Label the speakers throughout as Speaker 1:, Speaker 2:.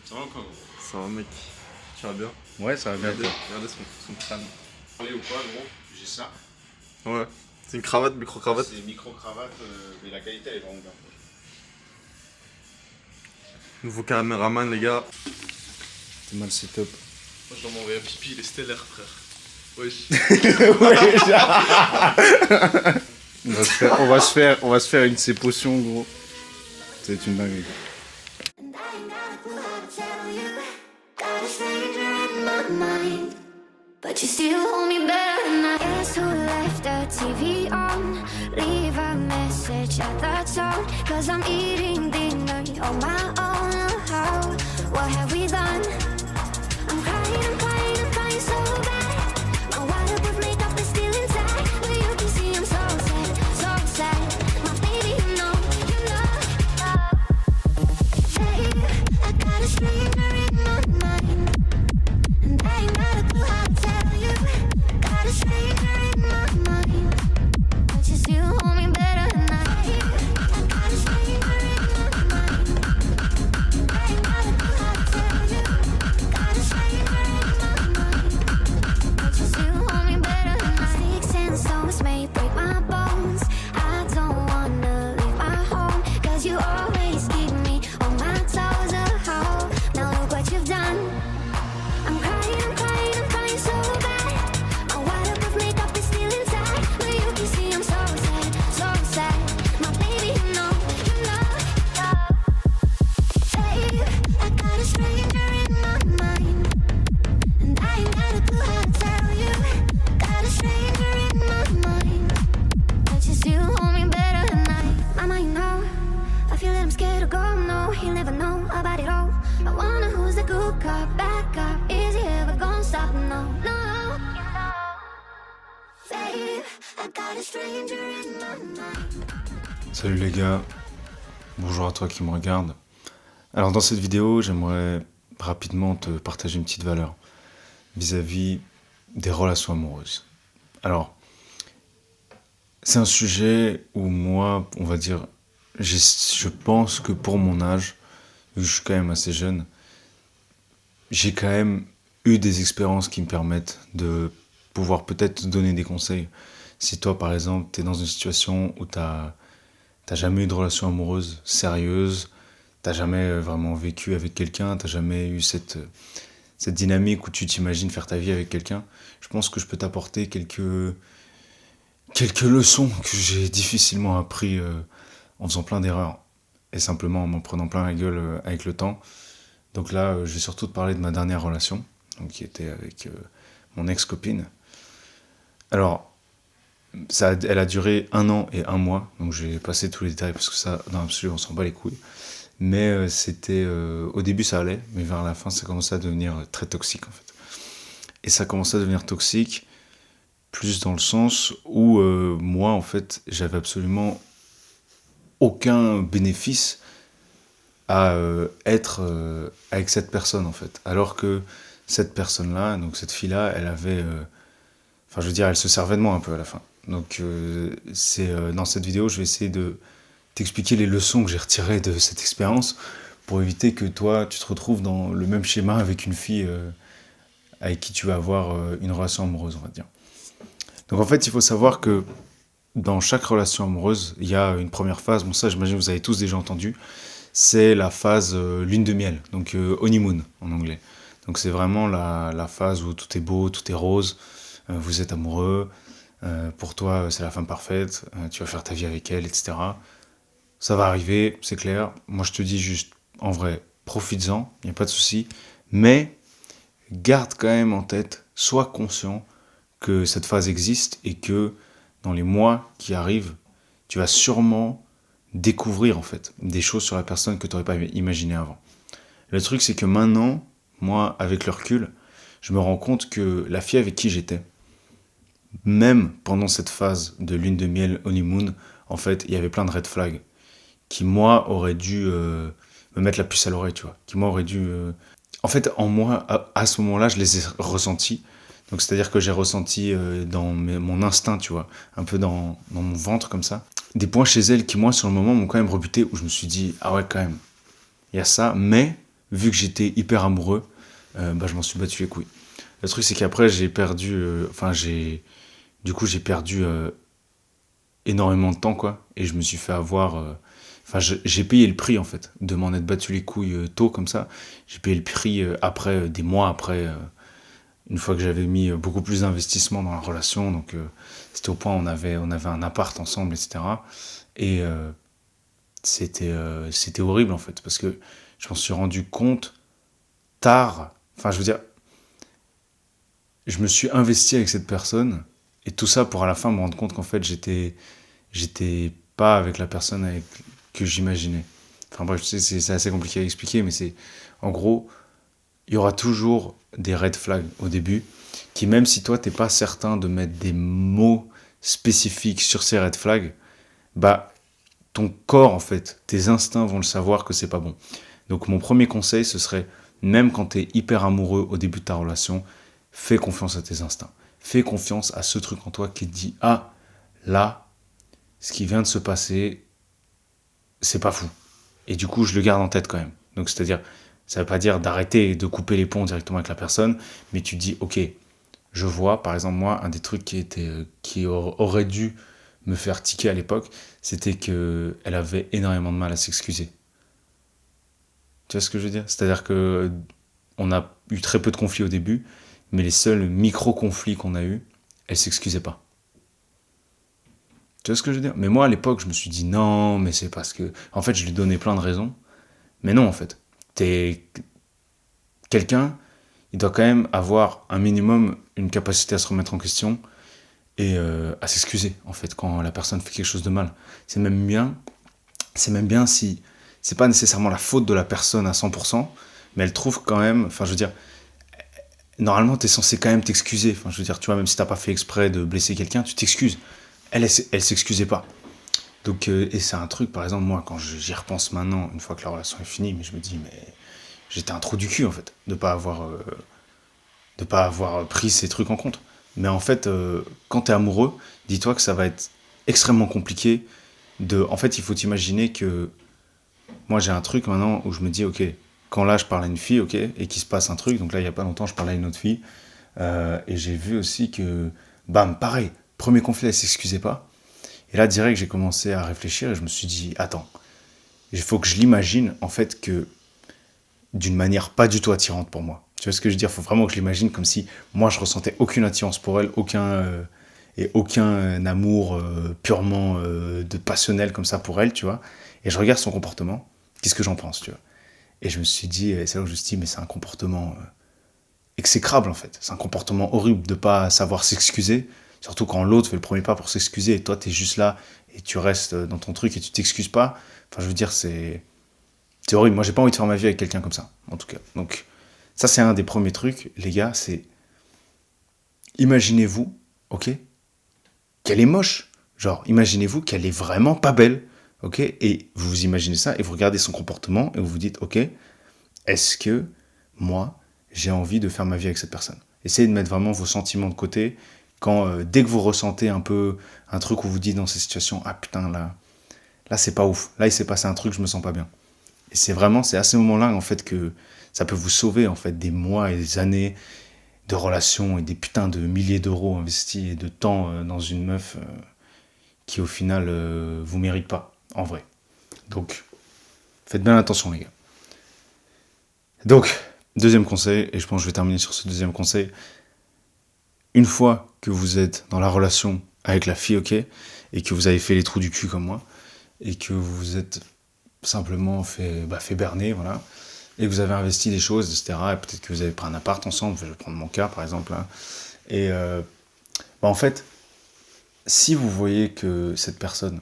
Speaker 1: Ça va encore?
Speaker 2: Ça va, mec? Tu vas bien?
Speaker 3: Ouais, ça va bien.
Speaker 2: Regardez son crâne.
Speaker 1: Parler ou quoi, gros? J'ai ça.
Speaker 2: Ouais. C'est une cravate, micro-cravate.
Speaker 1: C'est une micro-cravate, mais la qualité elle est vraiment bien.
Speaker 2: Nouveau caméraman, les gars.
Speaker 3: C'est mal setup.
Speaker 4: Moi je dois m'envoyer un pipi, il est stellaire, frère. Wesh.
Speaker 3: On va se faire une de ces potions, gros. C'est une dinguerie.
Speaker 5: And I ain't got a clue how to tell you. Got a stranger in my mind, but you still hold me better than I. Guess who left the TV on? Leave a message at the tone, 'cause I'm eating dinner on my own. How? What have we done? I'm crying so bad. My waterproof makeup is still inside, but you can see I'm so sad. My baby, you know. Hey, I got a stranger in my mind, and I ain't got a clue how to tell you. Got a stranger in my mind, but you still hold me better than I. I got a stranger in my mind, and I ain't got a clue how to tell you. Got a stranger in my mind, but you still hold me better than I. Sticks and stones may break my bones. I don't wanna leave my home, 'cause you always keep me on my toes. Oh, now look what you've done. I'm crying so bad. My waterproof makeup is still inside, but you can see I'm so sad. My baby, you know. Hey, I got a stranger in my mind, and I ain't got a clue how to tell you. Got a stranger in my mind, but you still hold me better than I might know. I feel that I'm scared to go, no, he'll never know about it all. I wonder who's the good cop, bad cop, is he ever gonna stop? No. Babe, I got a stranger in my mind.
Speaker 3: Salut les gars, bonjour à toi qui me regarde. Alors dans cette vidéo, j'aimerais rapidement te partager une petite valeur vis-à-vis des relations amoureuses. Alors, c'est un sujet où moi, on va dire, je pense que pour mon âge, vu que je suis quand même assez jeune, j'ai quand même eu des expériences qui me permettent de pouvoir peut-être te donner des conseils. Si toi, par exemple, tu es dans une situation où t'as jamais eu de relation amoureuse sérieuse, t'as jamais vraiment vécu avec quelqu'un, t'as jamais eu cette dynamique où tu t'imagines faire ta vie avec quelqu'un, je pense que je peux t'apporter quelques leçons que j'ai difficilement appris en faisant plein d'erreurs et simplement en m'en prenant plein la gueule avec le temps. Donc là, je vais surtout te parler de ma dernière relation, donc qui était avec mon ex-copine. Alors, elle a duré 1 an et 1 mois, donc je vais passer tous les détails parce que ça, dans l'absolu, on s'en bat les couilles. Mais c'était, au début ça allait, mais vers la fin ça commençait à devenir très toxique en fait. Et ça commençait à devenir toxique, plus dans le sens où moi en fait j'avais absolument aucun bénéfice à être avec cette personne en fait. Alors que cette personne-là, donc cette fille-là, elle avait... Enfin je veux dire, elle se servait de moi un peu à la fin. Donc dans cette vidéo, je vais essayer de t'expliquer les leçons que j'ai retirées de cette expérience pour éviter que toi, tu te retrouves dans le même schéma avec une fille avec qui tu vas avoir une relation amoureuse, on va dire. Donc en fait, il faut savoir que dans chaque relation amoureuse, il y a une première phase, bon ça j'imagine que vous avez tous déjà entendu, c'est la phase lune de miel, donc honeymoon en anglais. Donc c'est vraiment la phase où tout est beau, tout est rose, vous êtes amoureux, pour toi c'est la femme parfaite, tu vas faire ta vie avec elle, etc. Ça va arriver, c'est clair. Moi, je te dis juste, en vrai, profites-en, il n'y a pas de souci. Mais garde quand même en tête, sois conscient que cette phase existe et que dans les mois qui arrivent, tu vas sûrement découvrir en fait des choses sur la personne que tu n'aurais pas imaginé avant. Le truc, c'est que maintenant, moi, avec le recul, je me rends compte que la fille avec qui j'étais, même pendant cette phase de lune de miel, honeymoon, en fait, il y avait plein de red flags qui, moi, auraient dû me mettre la puce à l'oreille, tu vois. Qui, moi, auraient dû... En fait, en moi, à ce moment-là, je les ai ressentis. Donc, c'est-à-dire que j'ai ressenti dans mon instinct, tu vois, un peu dans mon ventre, comme ça, des points chez elle qui, moi, sur le moment, m'ont quand même rebuté, où je me suis dit, ah ouais, quand même, il y a ça, mais vu que j'étais hyper amoureux, je m'en suis battu les couilles. Le truc, c'est qu'après, j'ai perdu... j'ai perdu énormément de temps, quoi. Et je me suis fait avoir... j'ai payé le prix, en fait, de m'en être battu les couilles tôt, comme ça. J'ai payé le prix après, des mois après, une fois que j'avais mis beaucoup plus d'investissement dans la relation. Donc, c'était au point où on avait un appart ensemble, etc. Et c'était horrible, en fait, parce que je m'en suis rendu compte tard. Enfin, je veux dire, je me suis investi avec cette personne, et tout ça pour à la fin me rendre compte qu'en fait, j'étais pas avec la personne que j'imaginais. Enfin bref, c'est assez compliqué à expliquer, mais c'est... En gros, il y aura toujours des red flags au début, qui même si toi, t'es pas certain de mettre des mots spécifiques sur ces red flags, ton corps, en fait, tes instincts vont le savoir que c'est pas bon. Donc mon premier conseil, ce serait, même quand t'es hyper amoureux au début de ta relation, fais confiance à tes instincts. Fais confiance à ce truc en toi qui te dit « Ah, là, ce qui vient de se passer, c'est pas fou. » Et du coup, je le garde en tête quand même. Donc, c'est-à-dire, ça veut pas dire d'arrêter de couper les ponts directement avec la personne, mais tu te dis « Ok, je vois, par exemple, moi, un des trucs qui aurait dû me faire tiquer à l'époque, c'était qu'elle avait énormément de mal à s'excuser. » Tu vois ce que je veux dire ? C'est-à-dire que on a eu très peu de conflits au début, mais les seuls micro-conflits qu'on a eus, elle s'excusait pas. Tu vois ce que je veux dire ? Mais moi, à l'époque, je me suis dit non, mais c'est parce que... En fait, je lui donnais plein de raisons. Mais non, en fait. Quelqu'un, il doit quand même avoir un minimum une capacité à se remettre en question et à s'excuser, en fait, quand la personne fait quelque chose de mal. C'est même bien si... C'est pas nécessairement la faute de la personne à 100%, mais elle trouve quand même... Enfin, je veux dire... Normalement, t'es censé quand même t'excuser. Enfin, je veux dire, tu vois, même si t'as pas fait exprès de blesser quelqu'un, tu t'excuses. Elle s'excusait pas. Donc, et c'est un truc, par exemple, moi, quand j'y repense maintenant, une fois que la relation est finie, mais je me dis, mais j'étais un trou du cul, en fait, de pas avoir pris ces trucs en compte. Mais en fait, quand t'es amoureux, dis-toi que ça va être extrêmement compliqué en fait, il faut t'imaginer que moi, j'ai un truc maintenant où je me dis, ok, quand là, je parle à une fille, ok, et qu'il se passe un truc, donc là, il n'y a pas longtemps, je parlais à une autre fille, et j'ai vu aussi que, pareil, premier conflit, elle ne s'excusait pas. Et là, direct, j'ai commencé à réfléchir et je me suis dit, attends, il faut que je l'imagine, en fait, que d'une manière pas du tout attirante pour moi. Tu vois ce que je veux dire ? Il faut vraiment que je l'imagine comme si moi, je ressentais aucune attirance pour elle, aucun amour purement de passionnel comme ça pour elle, tu vois. Et je regarde son comportement, qu'est-ce que j'en pense, tu vois. Et je me suis dit, c'est là où je me suis dit, mais c'est un comportement exécrable, en fait. C'est un comportement horrible de pas savoir s'excuser, surtout quand l'autre fait le premier pas pour s'excuser, et toi, t'es juste là, et tu restes dans ton truc, et tu t'excuses pas. Enfin, je veux dire, c'est horrible. Moi, j'ai pas envie de faire ma vie avec quelqu'un comme ça, en tout cas. Donc, ça, c'est un des premiers trucs, les gars, c'est... Imaginez-vous, ok, qu'elle est moche. Genre, imaginez-vous qu'elle est vraiment pas belle. Ok, et vous vous imaginez ça, et vous regardez son comportement, et vous vous dites, ok, est-ce que moi, j'ai envie de faire ma vie avec cette personne ? Essayez de mettre vraiment vos sentiments de côté, dès que vous ressentez un peu un truc où vous dites dans ces situations, ah putain, là c'est pas ouf, là il s'est passé un truc, je me sens pas bien. Et c'est à ces moments-là, en fait, que ça peut vous sauver, en fait, des mois et des années de relations, et des putains de milliers d'euros investis, et de temps dans une meuf qui, au final, vous mérite pas. En vrai. Donc, faites bien attention, les gars. Donc, deuxième conseil, et je pense que je vais terminer sur ce deuxième conseil. Une fois que vous êtes dans la relation avec la fille, ok, et que vous avez fait les trous du cul comme moi, et que vous vous êtes simplement fait berner, voilà, et que vous avez investi des choses, etc., et peut-être que vous avez pris un appart ensemble, je vais prendre mon cas, par exemple, là, et en fait, si vous voyez que cette personne,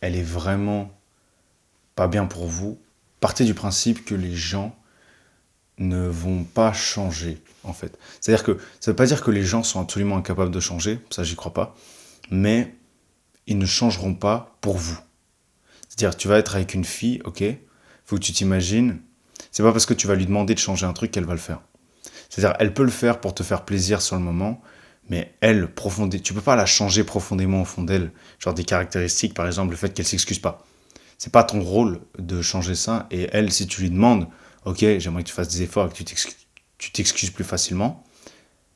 Speaker 3: elle est vraiment pas bien pour vous, partez du principe que les gens ne vont pas changer, en fait. C'est-à-dire que ça veut pas dire que les gens sont absolument incapables de changer, ça j'y crois pas, mais ils ne changeront pas pour vous. C'est-à-dire, tu vas être avec une fille, ok, faut que tu t'imagines, c'est pas parce que tu vas lui demander de changer un truc qu'elle va le faire. C'est-à-dire, elle peut le faire pour te faire plaisir sur le moment, mais elle, tu peux pas la changer profondément au fond d'elle. Genre des caractéristiques, par exemple, le fait qu'elle s'excuse pas. C'est pas ton rôle de changer ça. Et elle, si tu lui demandes, ok, j'aimerais que tu fasses des efforts et que tu t'excuses plus facilement,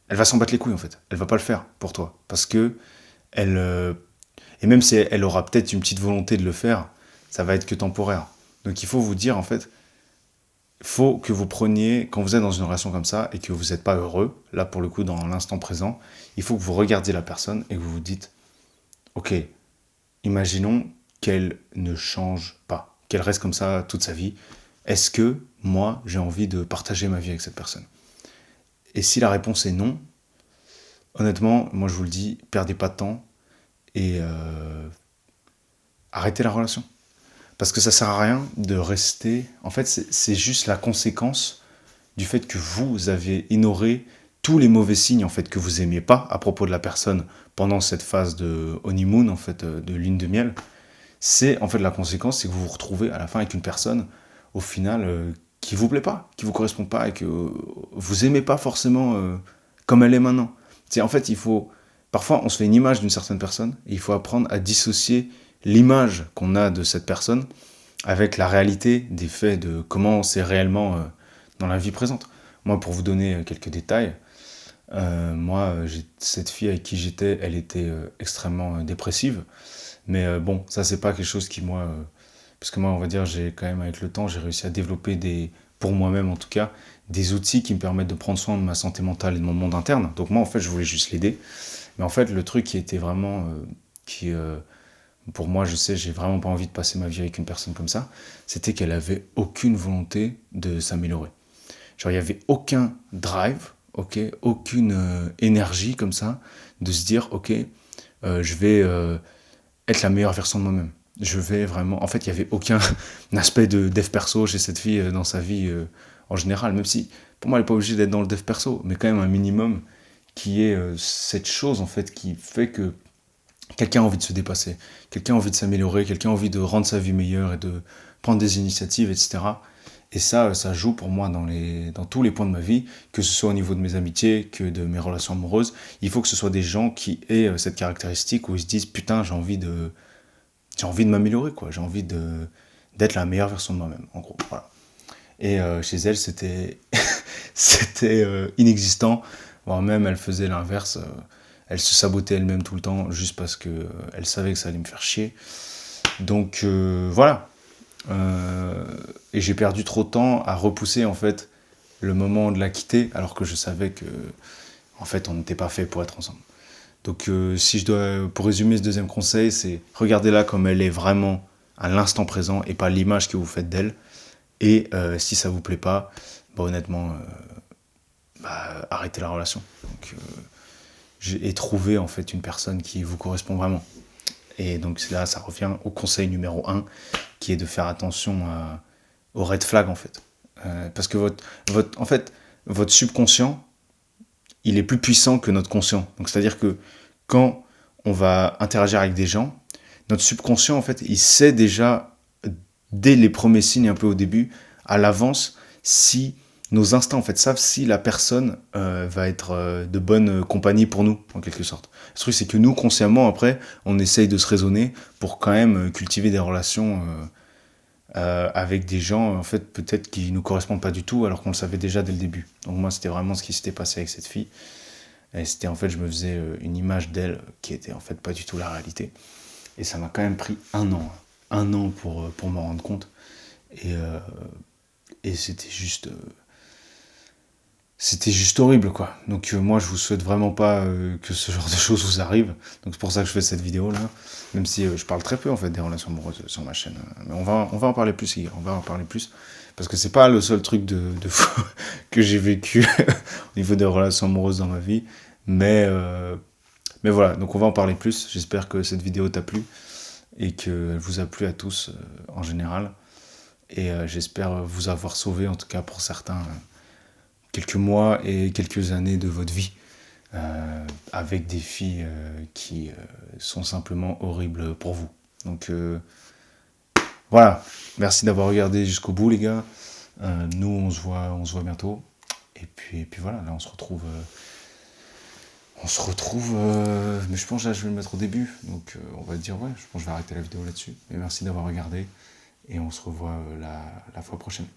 Speaker 3: elle va s'en battre les couilles en fait. Elle va pas le faire pour toi. Parce que et même si elle aura peut-être une petite volonté de le faire, ça va être que temporaire. Donc il faut vous dire en fait, il faut que vous preniez, quand vous êtes dans une relation comme ça et que vous n'êtes pas heureux, là pour le coup dans l'instant présent, il faut que vous regardiez la personne et que vous vous dites, ok, imaginons qu'elle ne change pas, qu'elle reste comme ça toute sa vie. Est-ce que moi j'ai envie de partager ma vie avec cette personne? Et si la réponse est non, honnêtement, moi je vous le dis, perdez pas de temps et arrêtez la relation. Parce que ça sert à rien de rester... En fait, c'est juste la conséquence du fait que vous avez ignoré tous les mauvais signes en fait, que vous n'aimiez pas à propos de la personne pendant cette phase de honeymoon, en fait, de lune de miel. C'est en fait la conséquence, c'est que vous vous retrouvez à la fin avec une personne, au final, qui vous plaît pas, qui vous correspond pas et que vous aimez pas forcément comme elle est maintenant. C'est en fait, il faut... Parfois, on se fait une image d'une certaine personne et il faut apprendre à dissocier l'image qu'on a de cette personne avec la réalité des faits de comment c'est réellement dans la vie présente. Moi, pour vous donner quelques détails, cette fille avec qui j'étais, elle était extrêmement dépressive. Mais bon, ça, c'est pas quelque chose qui, moi... parce que moi, on va dire, j'ai quand même, avec le temps, j'ai réussi à développer pour moi-même en tout cas, des outils qui me permettent de prendre soin de ma santé mentale et de mon monde interne. Donc moi, en fait, je voulais juste l'aider. Mais en fait, le truc qui était vraiment... pour moi, je sais, j'ai vraiment pas envie de passer ma vie avec une personne comme ça, c'était qu'elle avait aucune volonté de s'améliorer. Genre, il n'y avait aucun drive, ok, aucune énergie comme ça, de se dire, ok, je vais être la meilleure version de moi-même. Je vais vraiment... En fait, il n'y avait aucun aspect de dev perso chez cette fille dans sa vie en général, même si, pour moi, elle n'est pas obligée d'être dans le dev perso, mais quand même un minimum qui est cette chose, en fait, qui fait que quelqu'un a envie de se dépasser, quelqu'un a envie de s'améliorer, quelqu'un a envie de rendre sa vie meilleure et de prendre des initiatives, etc. Et ça joue pour moi dans tous les points de ma vie, que ce soit au niveau de mes amitiés, que de mes relations amoureuses. Il faut que ce soit des gens qui aient cette caractéristique où ils se disent « Putain, j'ai envie de m'améliorer, quoi. J'ai envie d'être la meilleure version de moi-même, en gros. » Voilà. Et chez elle, c'était inexistant. Voire même, elle faisait l'inverse. Elle se sabotait elle-même tout le temps, juste parce qu'elle savait que ça allait me faire chier. Donc, voilà. Et j'ai perdu trop de temps à repousser, en fait, le moment de la quitter, alors que je savais que, en fait, on n'était pas fait pour être ensemble. Donc, si je dois, pour résumer ce deuxième conseil, c'est regardez-la comme elle est vraiment à l'instant présent et pas l'image que vous faites d'elle. Et si ça vous plaît pas, honnêtement, arrêtez la relation. Donc, et trouver en fait une personne qui vous correspond vraiment. Et donc là, ça revient au conseil numéro 1, qui est de faire attention aux red flags en fait. Parce que votre subconscient, il est plus puissant que notre conscient. Donc c'est-à-dire que quand on va interagir avec des gens, notre subconscient en fait, il sait déjà dès les premiers signes un peu au début, à l'avance, si nos instincts en fait savent si la personne va être de bonne compagnie pour nous, en quelque sorte. Le truc, c'est que nous, consciemment, après, on essaye de se raisonner pour quand même cultiver des relations avec des gens, en fait, peut-être qui nous correspondent pas du tout, alors qu'on le savait déjà dès le début. Donc moi, c'était vraiment ce qui s'était passé avec cette fille. Et c'était, en fait, je me faisais une image d'elle qui était, en fait, pas du tout la réalité. Et ça m'a quand même pris 1 an. 1 an pour m'en rendre compte. Et c'était juste... C'était juste horrible, quoi. Donc moi, je vous souhaite vraiment pas que ce genre de choses vous arrive. Donc c'est pour ça que je fais cette vidéo-là. Même si je parle très peu, en fait, des relations amoureuses sur ma chaîne. Mais on va en parler plus, les gars. On va en parler plus. Parce que c'est pas le seul truc de fou que j'ai vécu au niveau des relations amoureuses dans ma vie. Mais voilà, donc on va en parler plus. J'espère que cette vidéo t'a plu. Et qu'elle vous a plu à tous, en général. Et j'espère vous avoir sauvé, en tout cas pour certains... quelques mois et quelques années de votre vie avec des filles qui sont simplement horribles pour vous. Donc voilà, merci d'avoir regardé jusqu'au bout, les gars. Nous, on se voit bientôt. Et puis voilà, là on se retrouve. Mais je pense que là je vais le mettre au début. Donc on va dire ouais, je pense que je vais arrêter la vidéo là-dessus. Mais merci d'avoir regardé et on se revoit la fois prochaine.